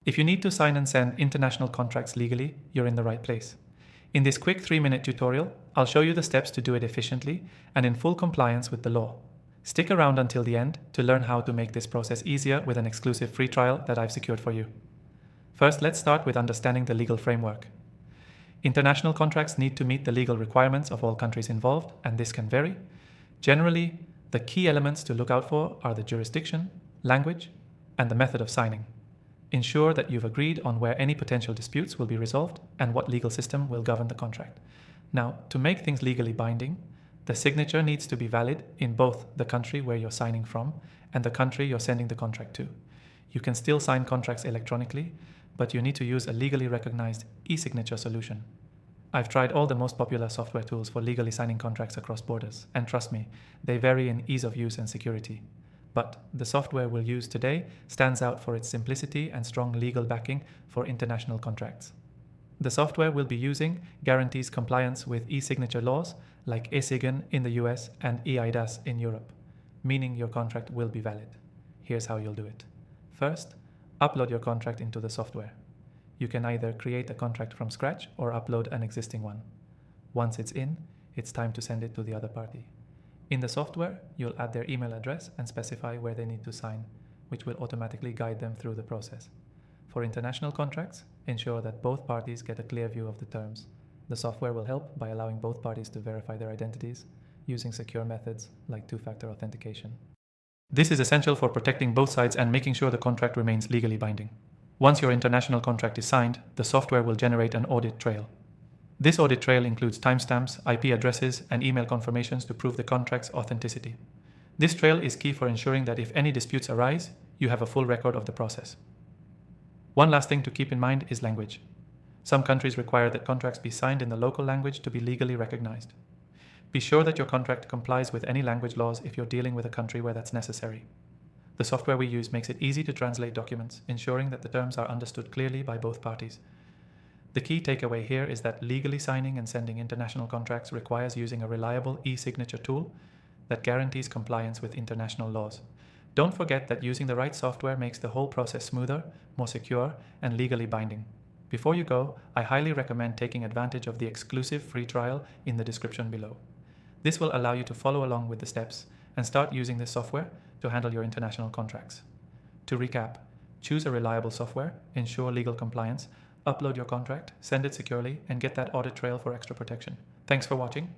If you need to sign and send international contracts legally, you're in the right place. In this quick 3-minute tutorial, I'll show you the steps to do it efficiently and in full compliance with the law. Stick around until the end to learn how to make this process easier with an exclusive free trial that I've secured for you. First, let's start with understanding the legal framework. International contracts need to meet the legal requirements of all countries involved, and this can vary. Generally, the key elements to look out for are the jurisdiction, language, and the method of signing. Ensure that you've agreed on where any potential disputes will be resolved and what legal system will govern the contract. Now, to make things legally binding, the signature needs to be valid in both the country where you're signing from and the country you're sending the contract to. You can still sign contracts electronically, but you need to use a legally recognized e-signature solution. I've tried all the most popular software tools for legally signing contracts across borders, and trust me, they vary in ease of use and security. But the software we'll use today stands out for its simplicity and strong legal backing for international contracts. The software we'll be using guarantees compliance with e-signature laws like eSign in the US and eIDAS in Europe, meaning your contract will be valid. Here's how you'll do it. First, upload your contract into the software. You can either create a contract from scratch or upload an existing one. Once it's in, it's time to send it to the other party. In the software, you'll add their email address and specify where they need to sign, which will automatically guide them through the process. For international contracts, ensure that both parties get a clear view of the terms. The software will help by allowing both parties to verify their identities using secure methods like two-factor authentication. This is essential for protecting both sides and making sure the contract remains legally binding. Once your international contract is signed, the software will generate an audit trail. This audit trail includes timestamps, IP addresses, and email confirmations to prove the contract's authenticity. This trail is key for ensuring that if any disputes arise, you have a full record of the process. One last thing to keep in mind is language. Some countries require that contracts be signed in the local language to be legally recognized. Be sure that your contract complies with any language laws if you're dealing with a country where that's necessary. The software we use makes it easy to translate documents, ensuring that the terms are understood clearly by both parties. The key takeaway here is that legally signing and sending international contracts requires using a reliable e-signature tool that guarantees compliance with international laws. Don't forget that using the right software makes the whole process smoother, more secure, and legally binding. Before you go, I highly recommend taking advantage of the exclusive free trial in the description below. This will allow you to follow along with the steps and start using this software to handle your international contracts. To recap, choose a reliable software, ensure legal compliance, upload your contract, send it securely, and get that audit trail for extra protection. Thanks for watching.